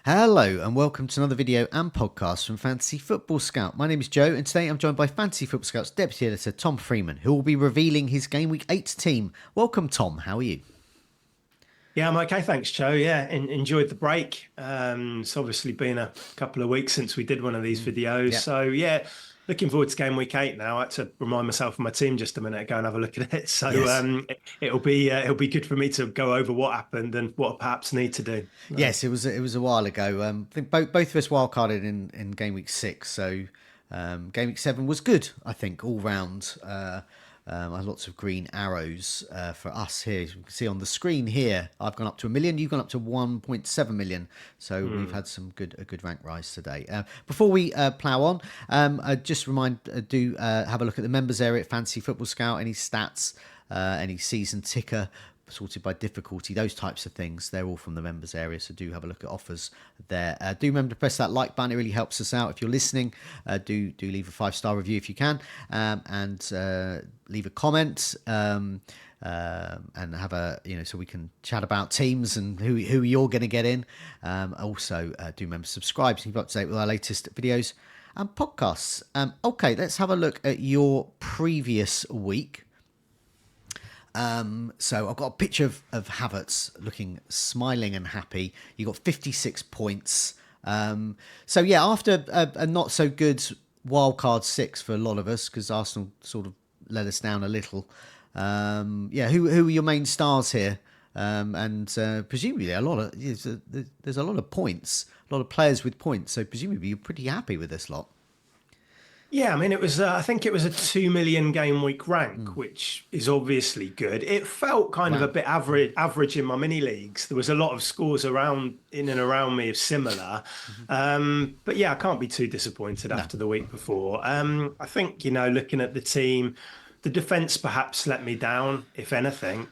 Hello and welcome to another video and podcast from Fantasy Football Scout. My name is Joe and today I'm joined by Fantasy Football Scout's Deputy Editor Tom Freeman, who will be revealing his Gameweek 8 team. Welcome Tom, how are you? Yeah, I'm okay, thanks, Joe. Yeah, enjoyed the break. It's obviously been a couple of weeks since we did one of these videos. Yeah. So yeah, looking forward to Game Week 8 now. I had to remind myself of my team just a minute ago and have a look at it. So Yes. It'll be good for me to go over what happened and what I perhaps need to do. Yes, it was a while ago. I think both of us wildcarded in Game Week 6, so Game Week 7 was good, I think, all round. Lots of green arrows for us here. As you can see on the screen here, I've gone up to 1 million, you've gone up to 1.7 million. So we've had a good rank rise today. Before we plough on, I just do have a look at the members area at Fantasy Football Scout. Any stats, any season ticker, sorted by difficulty, those types of things, they're all from the members area, so do have a look at offers there. Do remember to press that like button, it really helps us out. If you're listening, do leave a 5-star review if you can, and leave a comment, and have a, so we can chat about teams and who you're going to get in. Also do remember to subscribe so you keep up to date with our latest videos and podcasts. Okay, let's have a look at your previous week. So I've got a picture of Havertz looking smiling and happy. You got 56 points. So yeah, after a not so good wildcard 6 for a lot of us, because Arsenal sort of let us down a little. Who are your main stars here? Presumably there's a lot of points, a lot of players with points. So presumably you're pretty happy with this lot. Yeah, I mean, it was. I think it was a 2 million game week rank, which is obviously good. It felt kind of a bit average in my mini leagues. There was a lot of scores in and around me of similar, but yeah, I can't be too disappointed after the week before. I think looking at the team, the defense perhaps let me down, if anything.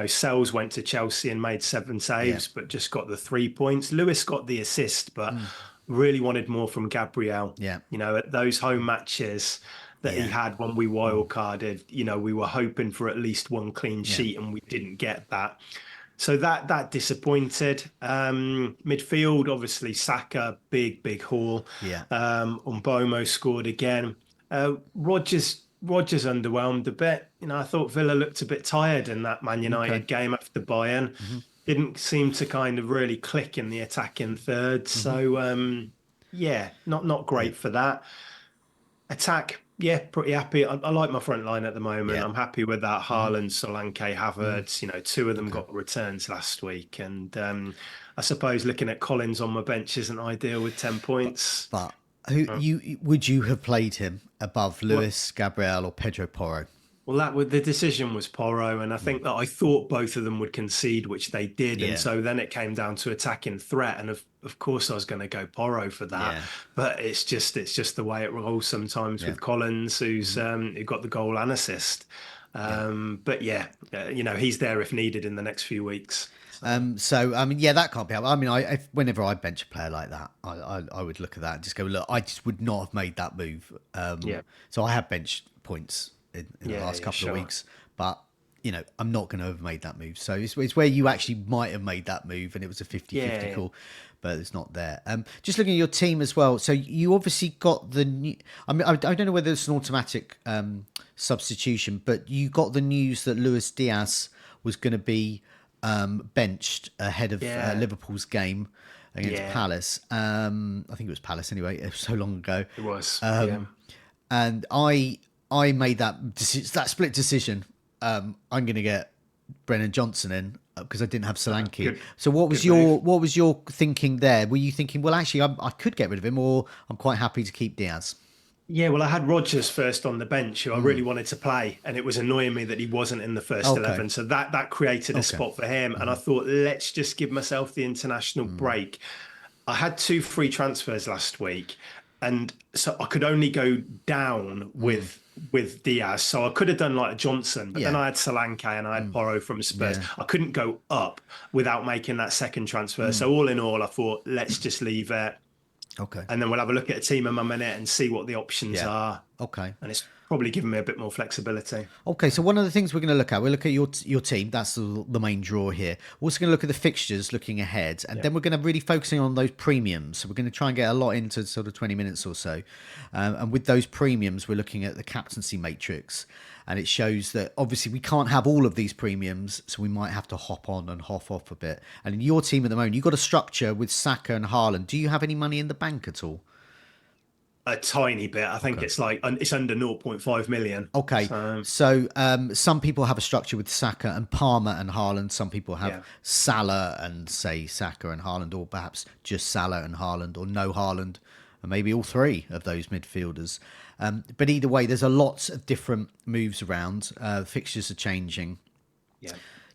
Sells went to Chelsea and made 7 saves, but just got the 3 points. Lewis got the assist, but really wanted more from Gabriel. Yeah. At those home matches that he had when we wildcarded, we were hoping for at least one clean sheet and we didn't get that. So that disappointed. Midfield, obviously, Saka, big haul. Yeah. Umbomo scored again. Rodgers underwhelmed a bit. I thought Villa looked a bit tired in that Man United game after Bayern. Didn't seem to kind of really click in the attacking third. So, not great for that. Attack, pretty happy. I like my front line at the moment. I'm happy with that. Haaland, Solanke, Havertz, 2 of them got returns last week. And I suppose looking at Collins on my bench isn't ideal with 10 points. But would you have played him above Lewis, Gabriel or Pedro Porro? Well, the decision was Porro, and I think that I thought both of them would concede, which they did, and so then it came down to attacking threat, and of course I was going to go Porro for that, but it's just the way it rolls sometimes with Collins, who got the goal and assist, but he's there if needed in the next few weeks. That can't be helped. I mean, whenever I bench a player like that, I would look at that and just go, look, I just would not have made that move. So I have benched points in the last couple of weeks, but I'm not going to have made that move. So it's where you actually might have made that move and it was a 50-50 call, but it's not there. Just looking at your team as well. So you obviously got the new, I don't know whether it's an automatic substitution, but you got the news that Luis Diaz was going to be benched ahead of Liverpool's game against Palace. I think it was Palace anyway. It was so long ago. It was. And I made that split decision. I'm going to get Brennan Johnson in because I didn't have Solanke. So what was your thinking there? Were you thinking, well, actually, I could get rid of him, or I'm quite happy to keep Diaz? Yeah, well, I had Rodgers first on the bench, who I really wanted to play, and it was annoying me that he wasn't in the first 11. So that created a spot for him, and I thought, let's just give myself the international break. I had 2 free transfers last week, and so I could only go down with Diaz. So I could have done like a Johnson, but then I had Solanke and I had Porro from Spurs. I couldn't go up without making that second transfer. So all in all, I thought, let's just leave it. Okay. And then we'll have a look at a team in a minute and see what the options are. Okay. and it's probably given me a bit more flexibility. Okay, so one of the things we're going to look at, we'll look at your team. That's the main draw here. We're also going to look at the fixtures, looking ahead, and Yeah. then we're going to really focusing on those premiums. So we're going to try and get a lot into sort of 20 minutes or so. And with those premiums, we're looking at the captaincy matrix, and it shows that obviously we can't have all of these premiums, so we might have to hop on and hop off a bit. And in your team at the moment, you've got a structure with Saka and Haaland. Do you have any money in the bank at all? A tiny bit. I think Okay. it's like it's under 0.5 million. Okay, So so some people have a structure with Saka and Palmer and Haaland. Some people have yeah. Salah and say Saka and Haaland, or perhaps just Salah and Haaland, or no Haaland, and maybe all three of those midfielders. But either way, there's a lot of different moves around. Fixtures are changing. Yeah.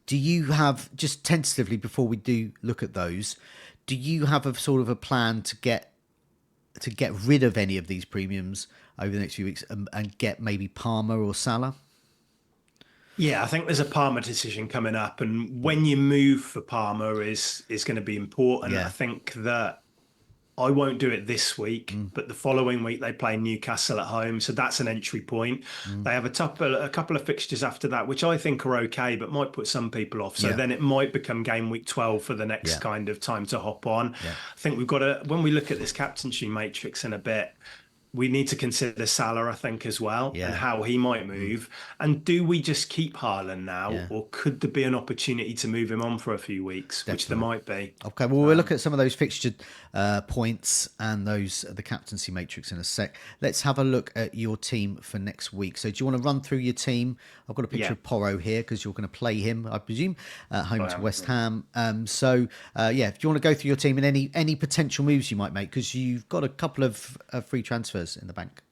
Do you have, just tentatively before we do look at those, do you have a sort of a plan to get rid of any of these premiums over the next few weeks and get maybe Palmer or Salah? Yeah, I think there's a Palmer decision coming up, and when you move for Palmer is going to be important. Yeah. I think that I won't do it this week, but the following week they play Newcastle at home, so that's an entry point. They have a couple of fixtures after that, which I think are okay, but might put some people off. So Yeah. then it might become game week 12 for the next Yeah. kind of time to hop on. Yeah. I think we've got to, when we look at this captaincy matrix in a bit, we need to consider Salah, I think, as well, Yeah. and how he might move. And do we just keep Haaland now, Yeah. or could there be an opportunity to move him on for a few weeks, which there might be? Okay, well, we'll look at some of those fixture points and the captaincy matrix in a sec. Let's have a look at your team for next week. So, do you want to run through your team? I've got a picture Yeah. of Porro here because you're going to play him, I presume, at home to am, West yeah. Ham. Yeah, if you want to go through your team and any potential moves you might make, because you've got a couple of free transfers in the bank.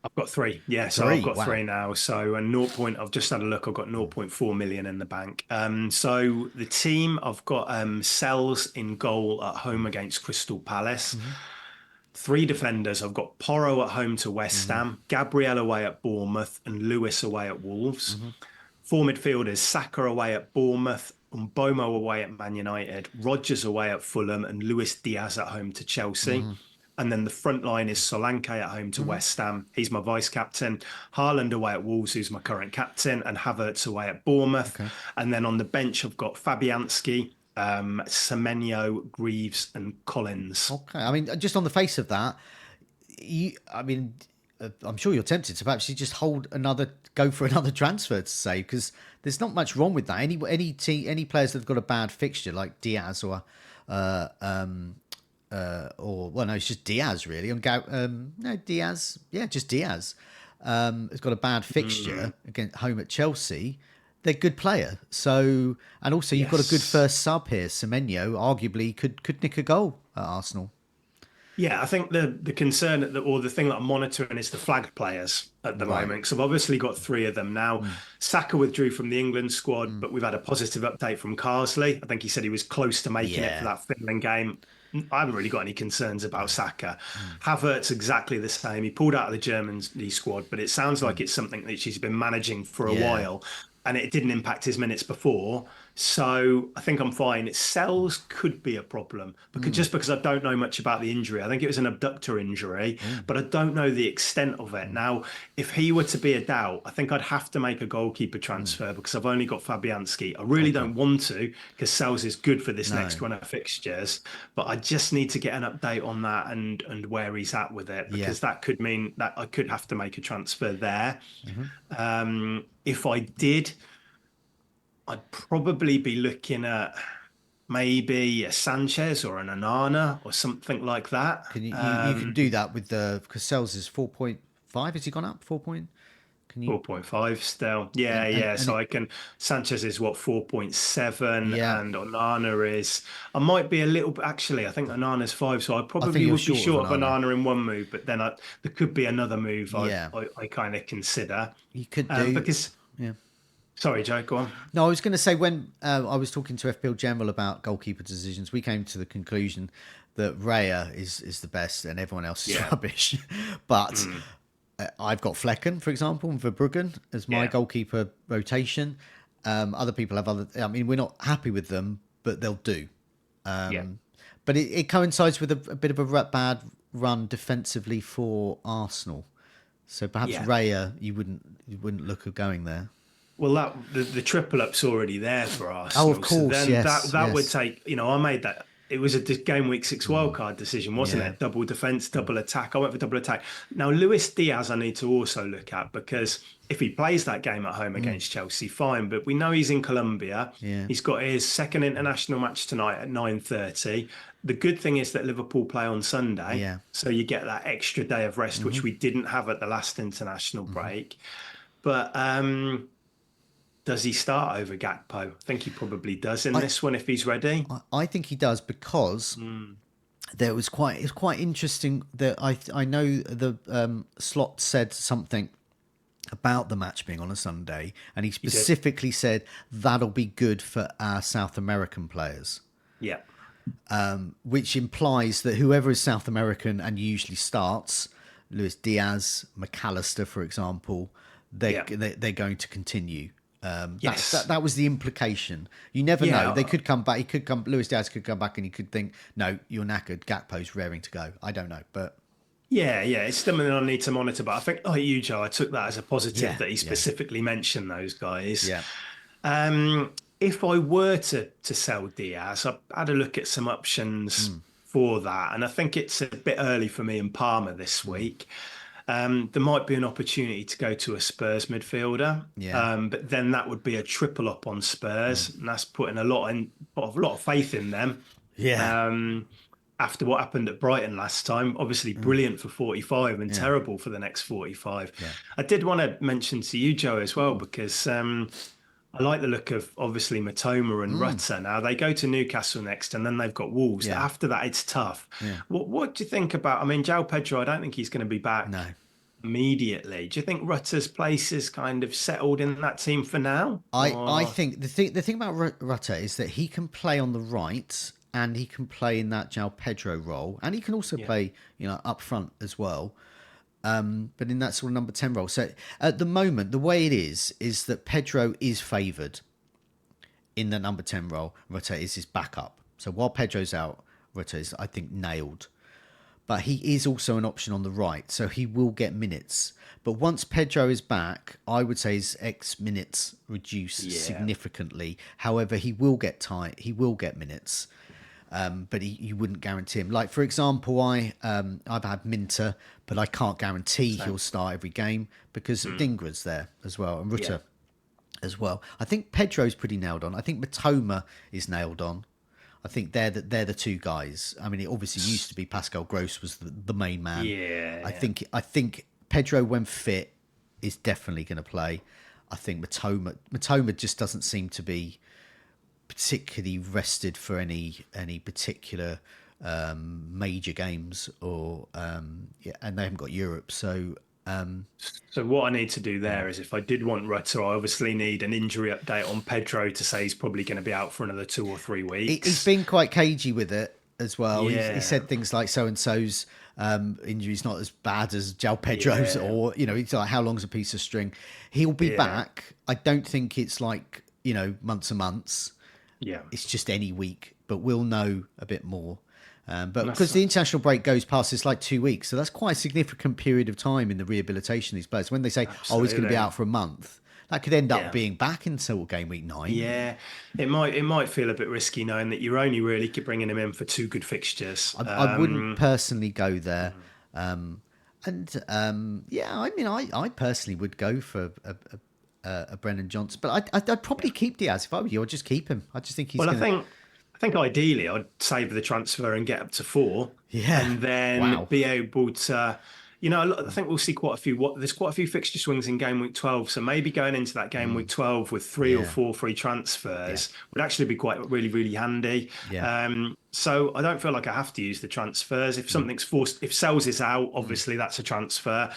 I've got three. Yeah, so Three, I've got wow. three now. So I've just had a look. I've got 0.4 million in the bank. So the team, I've got Sells in goal at home against Crystal Palace. Three defenders. I've got Porro at home to West Ham, Gabriel away at Bournemouth, and Lewis away at Wolves. Four midfielders: Saka away at Bournemouth, Mbomo away at Man United, Rodgers away at Fulham, and Luis Diaz at home to Chelsea. And then the front line is Solanke at home to West Ham. He's my vice captain. Haaland away at Wolves, who's my current captain, and Havertz away at Bournemouth. Okay. And then on the bench, I've got Fabianski, Semenyo, Greaves, and Collins. Okay, I mean, just on the face of that, I'm sure you're tempted to perhaps you just go for another transfer to say, because there's not much wrong with that. Any players that have got a bad fixture like Diaz or no, it's just Diaz really. No, Diaz, yeah, just Diaz. Has got a bad fixture against home at Chelsea. They're a good player. So, and also you've got a good first sub here. Semenyo arguably could nick a goal at Arsenal. Yeah, I think the concern or the thing that I'm monitoring is the flag players at the moment. Because I've obviously got three of them now. Saka withdrew from the England squad, but we've had a positive update from Carsley. I think he said he was close to making it for that Finland game. I haven't really got any concerns about Saka. Havertz exactly the same. He pulled out of the German squad, but it sounds like it's something that she's been managing for a while, and it didn't impact his minutes before. So I think I'm fine. Sells could be a problem because I don't know much about the injury. I think it was an abductor injury, but I don't know the extent of it. Now, if he were to be a doubt, I think I'd have to make a goalkeeper transfer because I've only got Fabianski. I really don't want to because Sells is good for this next run of fixtures, but I just need to get an update on that and where he's at with it, because that could mean that I could have to make a transfer there. If I did, I'd probably be looking at maybe a Sanchez or an Onana or something like that. Can you can do that with because Sells is 4.5. Has he gone up 4 point? Can you 4.5 still? Yeah. So I can. Sanchez is what, 4.7, Yeah. and Onana is. I might be a little bit. Actually, I think Onana's 5, so I probably you're would be short short of of Onana in one move. But then there could be another move Yeah. I kind of consider. You could do Because. yeah. Sorry, Joe. Go on. No, I was going to say when I was talking to FPL General about goalkeeper decisions, we came to the conclusion that Raya is the best and everyone else is rubbish. But I've got Flecken, for example, and Verbruggen as my goalkeeper rotation. Other people have other. I mean, we're not happy with them, but they'll do. But it coincides with a bit of a bad run defensively for Arsenal. So perhaps Yeah. Raya, you wouldn't look at going there. Well, the triple up's already there for Oh, of Arsenal. So course, then yes, that would yes. take, I made that. It was a game week 6 wildcard decision, wasn't Yeah. it? Double defense, double attack. I went for double attack. Now, Luis Diaz, I need to also look at because if he plays that game at home against Chelsea, fine. But we know he's in Colombia. Yeah. He's got his second international match tonight at 9:30. The good thing is that Liverpool play on Sunday. Yeah. So you get that extra day of rest, which we didn't have at the last international break. But does he start over Gakpo? I think he probably does in this one if he's ready. I think he does because it's quite interesting that I know the Slot said something about the match being on a Sunday, and he specifically said that'll be good for our South American players. Yeah. Which implies that whoever is South American and usually starts, Luis Diaz, McAllister, for example, they're going to continue. Yes. That was the implication. You never know. They could come back. Luis Diaz could come back and he could think, no, you're knackered. Gakpo's raring to go. I don't know. But yeah, it's something I need to monitor. But I think, like you, Joe, I took that as a positive that he specifically mentioned those guys. Yeah. If I were to sell Diaz, I had a look at some options for that. And I think it's a bit early for me in Parma this week. There might be an opportunity to go to a Spurs midfielder, but then that would be a triple up on Spurs, and that's putting a lot of faith in them. Yeah. After what happened at Brighton last time, obviously brilliant for 45 and terrible for the next 45. Yeah. I did want to mention to you, Joe, as well, because I like the look of obviously Matoma and Rutter. Now they go to Newcastle next, and then they've got Wolves. Yeah. After that, it's tough. Yeah. What do you think about? I mean, João Pedro, I don't think he's going to be back immediately. Do you think Rutter's place is kind of settled in that team for now? I think the thing about Rutter is that he can play on the right, and he can play in that João Pedro role, and he can also play up front as well. But in that sort of number 10 role. So at the moment, the way it is that Pedro is favoured in the number 10 role. Rutter is his backup. So while Pedro's out, Rutter is, I think, nailed. But he is also an option on the right, so he will get minutes. But once Pedro is back, I would say his X minutes reduce significantly. However, he will get tight. He will get minutes. But you wouldn't guarantee him. Like, for example, I've had Minter, but I can't guarantee he'll start every game because Dingra's there as well, and Rutter as well. I think Pedro's pretty nailed on. I think Matoma is nailed on. I think they're the two guys. I mean, it obviously used to be Pascal Gross was the main man. Yeah. I think Pedro, when fit, is definitely going to play. I think Matoma just doesn't seem to be particularly rested for any particular major games or and they haven't got Europe, so what I need to do there is if I did want Rutter, I obviously need an injury update on Pedro to say he's probably going to be out for another 2 or 3 weeks. He's been quite cagey with it as well. He said things like so-and-so's injury's not as bad as João Pedro's, or it's like, how long's a piece of string? He'll be back. I don't think it's like months and months. Yeah, it's just any week, but we'll know a bit more. But because the international break goes past, it's like 2 weeks, so that's quite a significant period of time in the rehabilitation of these players. When they say, "Oh, he's going to be out for a month," that could end up being back until game week 9. Yeah, it might feel a bit risky knowing that you're only really bringing him in for 2 good fixtures. I wouldn't personally go there, I mean, I personally would go for a Brennan Johnson, but I'd probably keep Diaz if I were you. I'd just keep him. I just think he's. Well, I think ideally I'd save the transfer and get up to 4, and then be able to. I think we'll see quite a few. There's quite a few fixture swings in game week 12, so maybe going into that game week 12 with 3 or 4 free transfers would actually be quite really, really handy. Yeah. So I don't feel like I have to use the transfers. If something's forced, if Sells is out, obviously that's a transfer.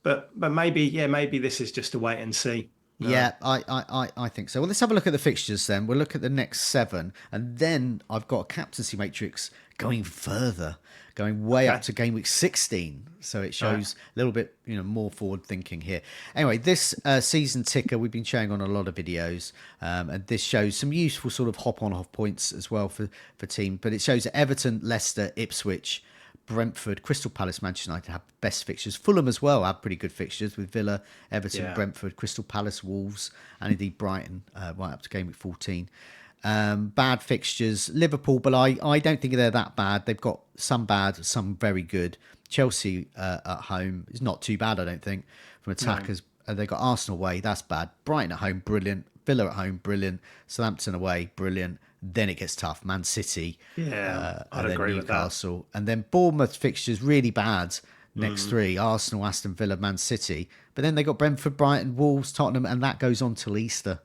But maybe this is just a wait and see. Yeah, I think so. Well, let's have a look at the fixtures then. We'll look at the next 7, and then I've got a captaincy matrix going further, going way up to game week 16. So it shows a little bit, more forward thinking here. Anyway, this season ticker we've been showing on a lot of videos, and this shows some useful sort of hop on off points as well for team. But it shows Everton, Leicester, Ipswich, Brentford, Crystal Palace, Manchester United have best fixtures. Fulham as well have pretty good fixtures with Villa, Everton, Yeah. Brentford, Crystal Palace, Wolves, and indeed Brighton right up to game week 14. Bad fixtures. Liverpool, but I don't think they're that bad. They've got some bad, some very good. Chelsea at home is not too bad, I don't think, from attackers. They've got Arsenal away, that's bad. Brighton at home, brilliant. Villa at home, brilliant. Southampton away, brilliant. Then it gets tough. Man City, Yeah, I'd and then agree with that. Newcastle, and then Bournemouth fixtures really bad. Next three: Arsenal, Aston Villa, Man City. But then they got Brentford, Brighton, Wolves, Tottenham, and that goes on till Easter.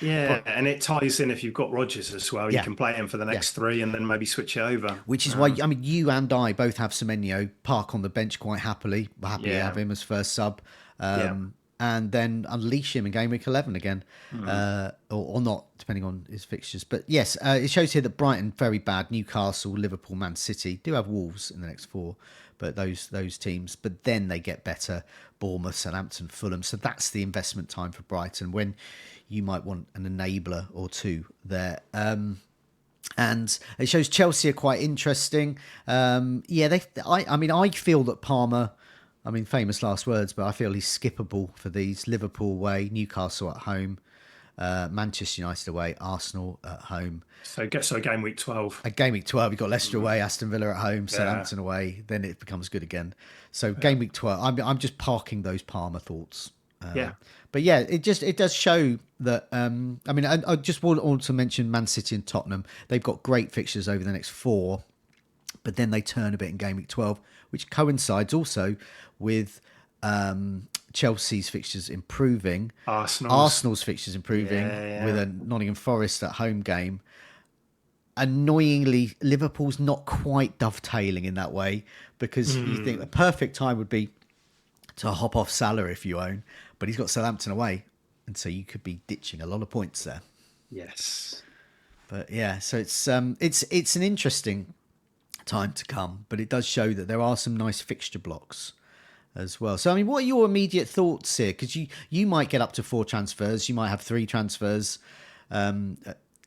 Yeah, and it ties in if you've got Rodgers as well. You Yeah, can play him for the yeah. next three and then maybe switch it over. Which is why, I mean, you and I both have Semenyo park on the bench quite happily. We're happy to Yeah. have him as first sub. Yeah. And then unleash him in game week 11 again. Or not, depending on his fixtures. But yes, it shows here that Brighton, very bad. Newcastle, Liverpool, Man City do have Wolves in the next four. But those teams. But then they get better. Bournemouth, Southampton, Fulham. So that's the investment time for Brighton when you might want an enabler or two there. And it shows Chelsea are quite interesting. I mean, I feel that Palmer, I mean, famous last words, but I feel he's skippable for these. Liverpool away, Newcastle at home, Manchester United away, Arsenal at home. So game week 12. At game week 12, you've got Leicester away, Aston Villa at home, Southampton away. Then it becomes good again. So game week 12, I'm just parking those Palmer thoughts. But yeah, it does show that. I mean, I just want to also mention Man City and Tottenham. They've got great fixtures over the next four, but then they turn a bit in game week 12, which coincides also with Chelsea's fixtures improving, Arsenal's fixtures improving with a Nottingham Forest at home game. Annoyingly, Liverpool's not quite dovetailing in that way because you think the perfect time would be to hop off Salah if you own, but he's got Southampton away, and so you could be ditching a lot of points there. Yes, but yeah, so it's an interesting time to come, but it does show that there are some nice fixture blocks as well. So I mean, what are your immediate thoughts here? Because you might get up to 4 transfers, you might have 3 transfers.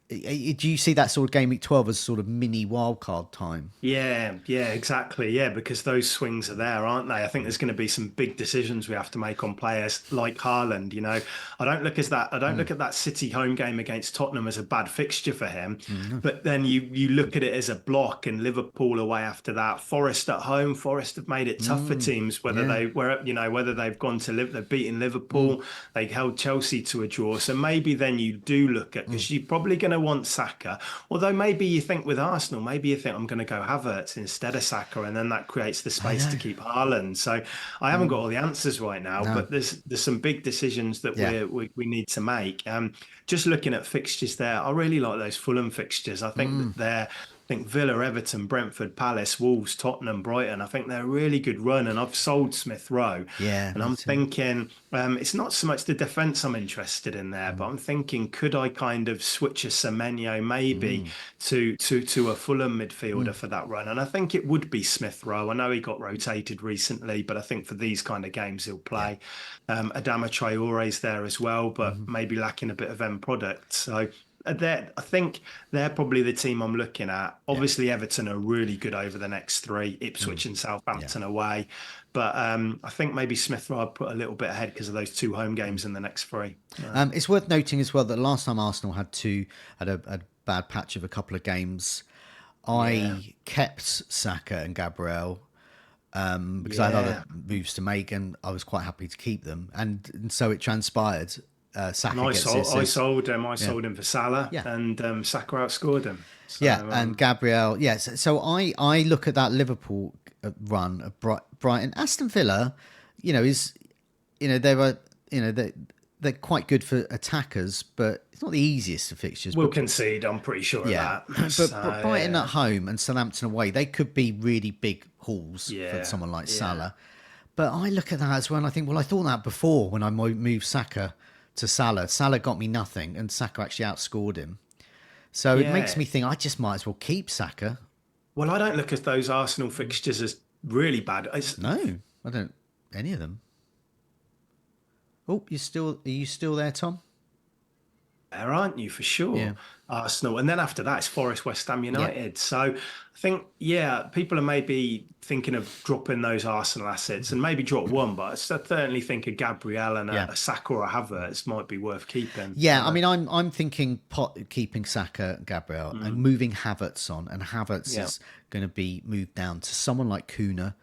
Do you see that sort of game week 12 as sort of mini wildcard time? Yeah, exactly. Yeah, because those swings are there, aren't they? I think there's going to be some big decisions we have to make on players like Haaland. You know, I don't look at that City home game against Tottenham as a bad fixture for him, but then you look at it as a block, and Liverpool away after that. Forest at home. Forest have made it tough for teams whether they've gone to they've beaten Liverpool, they held Chelsea to a draw. So maybe then you do look at, because you're probably going to want Saka, although maybe you think with Arsenal, maybe you think I'm going to go Havertz instead of Saka, and then that creates the space to keep Haaland. So I haven't got all the answers right now, but there's some big decisions that we need to make. Just looking at fixtures there, I really like those Fulham fixtures. I think that I think Villa, Everton, Brentford, Palace, Wolves, Tottenham, Brighton. I think they're a really good run, and I've sold Smith Rowe. Yeah, and I'm thinking it's not so much the defence I'm interested in there, but I'm thinking, could I kind of switch a Semenyo maybe to a Fulham midfielder for that run? And I think it would be Smith Rowe. I know he got rotated recently, but I think for these kind of games he'll play. Adama Traore's there as well, but maybe lacking a bit of end product. So I think they're probably the team I'm looking at. Obviously, Everton are really good over the next 3, Ipswich and Southampton away. But I think maybe Smith Rowe put a little bit ahead because of those 2 home games in the next 3. It's worth noting as well that last time Arsenal had a bad patch of a couple of games, I kept Saka and Gabriel because I had other moves to make, and I was quite happy to keep them. And so it transpired. Saka I sold him for Salah, and Saka outscored him. So, and Gabriel, So I look at that Liverpool run of Brighton, Aston Villa. They're quite good for attackers, but it's not the easiest of fixtures. We'll concede, I'm pretty sure of that. But Brighton at home and Southampton away, they could be really big hauls for someone like Salah. But I look at that as well, and I think, well, I thought that before when I moved Saka to Salah. Salah got me nothing, and Saka actually outscored him. So it makes me think I just might as well keep Saka. Well, I don't look at those Arsenal fixtures as really bad. No, I don't. Any of them. Oh, are you still there, Tom? there, aren't you, for sure? Yeah. Arsenal. And then after that, it's Forest, West Ham Yeah. United. So I think, yeah, people are maybe thinking of dropping those Arsenal assets and maybe drop one, but I certainly think a Gabriel and Yeah. a Saka or a Havertz might be worth keeping. Yeah, I mean, I'm thinking keeping Saka, Gabriel, and Mm, moving Havertz on, and Havertz yeah. is going to be moved down to someone like Kuna,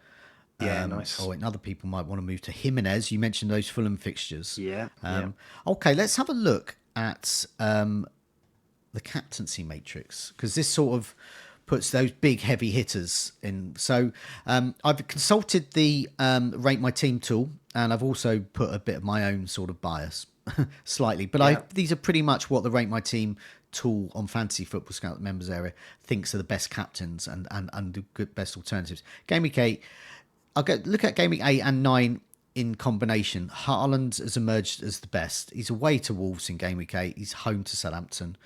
Yeah, nice. or other people might want to move to Jimenez. You mentioned those Fulham fixtures. Yeah, yeah. Okay, let's have a look at the captaincy matrix, because this sort of puts those big heavy hitters in. So I've consulted the Rate My Team tool, and I've also put a bit of my own sort of bias slightly, but Yeah. these are pretty much what the Rate My Team tool on Fantasy Football Scout members area thinks are the best captains and the good best alternatives. Game week 8, look at Game week 8 and 9 in combination. Haaland has emerged as the best. He's away to Wolves in Game week 8. He's home to Southampton.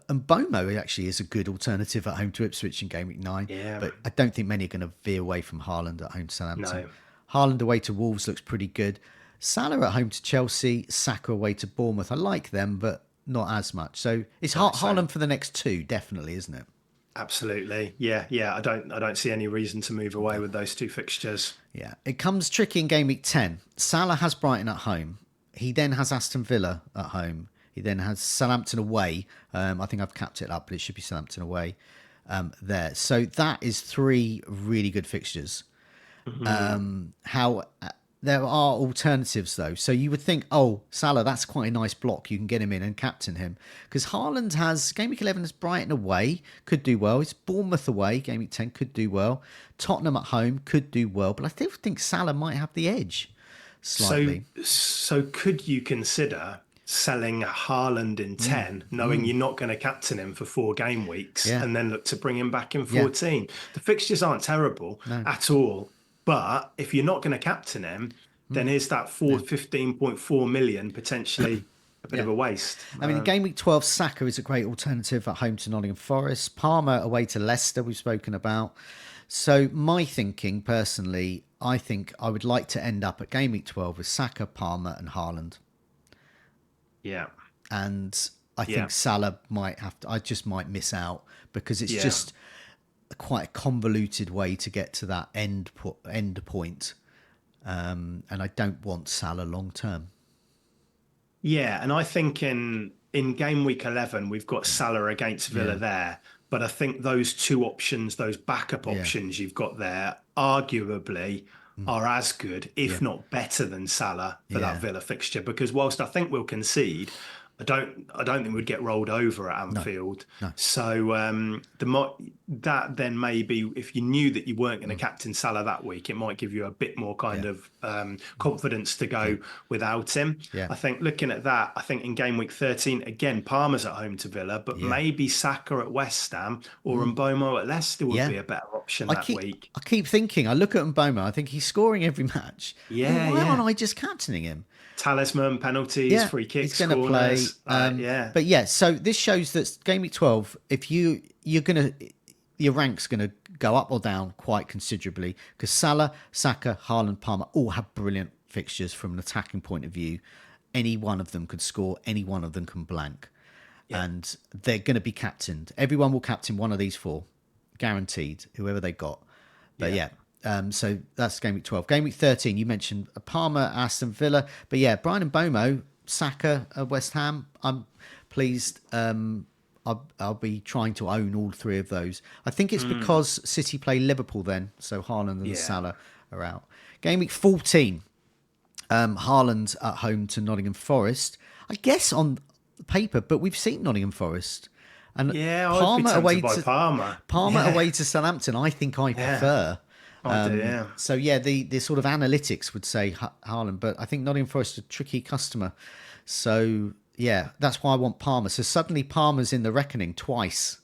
And Bomo actually is a good alternative at home to Ipswich in Game week 9. Yeah. But I don't think many are going to veer away from Haaland at home to Southampton. No. Haaland away to Wolves looks pretty good. Salah at home to Chelsea. Saka away to Bournemouth. I like them, but not as much. So it's Haaland for the next two, definitely, isn't it? Absolutely. Yeah, yeah. I don't see any reason to move away with those two fixtures. Yeah. It comes tricky in Game week 10. Salah has Brighton at home. He then has Aston Villa at home. He then has Southampton away. I think I've capped it up, but it should be Southampton away there. So that is 3 really good fixtures. There are alternatives though. So you would think, oh, Salah, that's quite a nice block. You can get him in and captain him. Because Haaland has, Game week 11 has Brighton away, could do well. It's Bournemouth away, Game week 10 could do well. Tottenham at home could do well. But I still think Salah might have the edge slightly. So could you consider selling Haaland in 10, knowing you're not going to captain him for 4 game weeks, Yeah. and then look to bring him back in 14? The fixtures aren't terrible at all. But if you're not going to captain him, then is that 15.4 million potentially a bit of a waste? I mean, in Game week 12, Saka is a great alternative at home to Nottingham Forest. Palmer away to Leicester, we've spoken about. So my thinking, personally, I think I would like to end up at Game week 12 with Saka, Palmer and Haaland. Yeah. And I think Salah might have to, I just might miss out because it's just quite a convoluted way to get to that end point. And I don't want Salah long term. Yeah, and I think in game week 11 we've got Salah against Villa there, but I think those two options, those backup options you've got there, arguably are as good, if not better than Salah for that Villa fixture. Because whilst I think we'll concede, I don't think we'd get rolled over at Anfield. No. So that then maybe if you knew that you weren't going to captain Salah that week, it might give you a bit more kind of confidence to go without him. Yeah. I think looking at that, I think in game week 13, again, Palmer's at home to Villa, but maybe Saka at West Ham or Mbomo at Leicester would be a better option that week. I keep thinking, I look at Mbomo, I think he's scoring every match. Yeah, Why aren't I just captaining him? Talisman, penalties, free kicks, he's going to play. But yeah, so this shows that game week 12, if you're going to, your rank's going to go up or down quite considerably because Salah, Saka, Haaland, Palmer all have brilliant fixtures from an attacking point of view. Any one of them could score, any one of them can blank. And they're going to be captained. Everyone will captain one of these 4, guaranteed, whoever they got. But so that's game week 12. Game week 13, you mentioned Palmer, Aston Villa. But yeah, Brian and Bomo, Saka, West Ham. I'm pleased. I'll be trying to own all 3 of those. I think it's because City play Liverpool then. So Haaland and Salah are out. Game week 14, Haaland at home to Nottingham Forest. I guess on paper, but we've seen Nottingham Forest. And Palmer away to Palmer. Away to Southampton, I think I prefer. So yeah, the sort of analytics would say Haaland, but I think Nottingham Forest is a tricky customer. So yeah, that's why I want Palmer. So suddenly Palmer's in the reckoning twice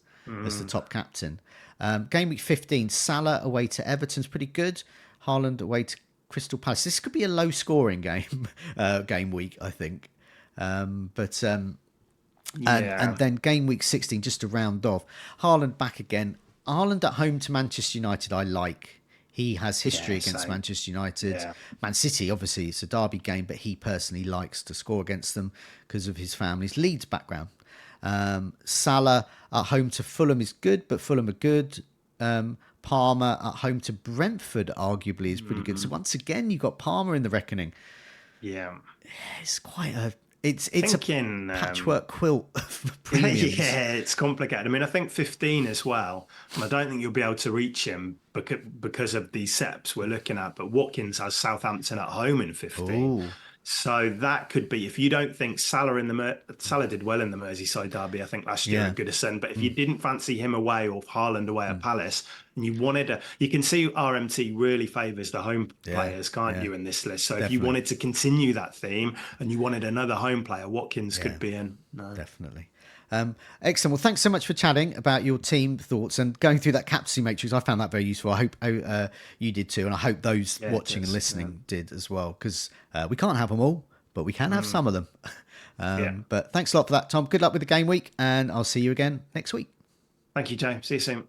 as the top captain. Game week 15, Salah away to Everton's pretty good. Haaland away to Crystal Palace. This could be a low scoring game week, I think. And then game week 16, just to round off, Haaland back again. Haaland at home to Manchester United, I like. He has history Yeah, against same. Manchester United. Yeah. Man City, obviously, it's a derby game, but he personally likes to score against them because of his family's Leeds background. Salah at home to Fulham is good, but Fulham are good. Palmer at home to Brentford arguably is pretty good. So once again, you've got Palmer in the reckoning. Yeah. It's quite a it's Thinking, a patchwork quilt of premiums. yeah, it's complicated. I mean, I think 15 as well. And I don't think you'll be able to reach him because of these setups we're looking at. But Watkins has Southampton at home in 15. Oh, So that could be, if you don't think Salah did well in the Merseyside derby, I think last year yeah. at Goodison. But if you didn't fancy him away or Haaland away at Palace, and you wanted you can see RMT really favours the home players, can't you, in this list? So if you wanted to continue that theme and you wanted another home player, Watkins could be in. No. Definitely. Excellent. Well, thanks so much for chatting about your team thoughts and going through that captaincy matrix. I found that very useful. I hope you did too, and I hope those watching and listening did as well, because we can't have them all, but we can have some of them. But thanks a lot for that, Tom. Good luck with the game week, and I'll see you again next week. Thank you, Jay. See you soon.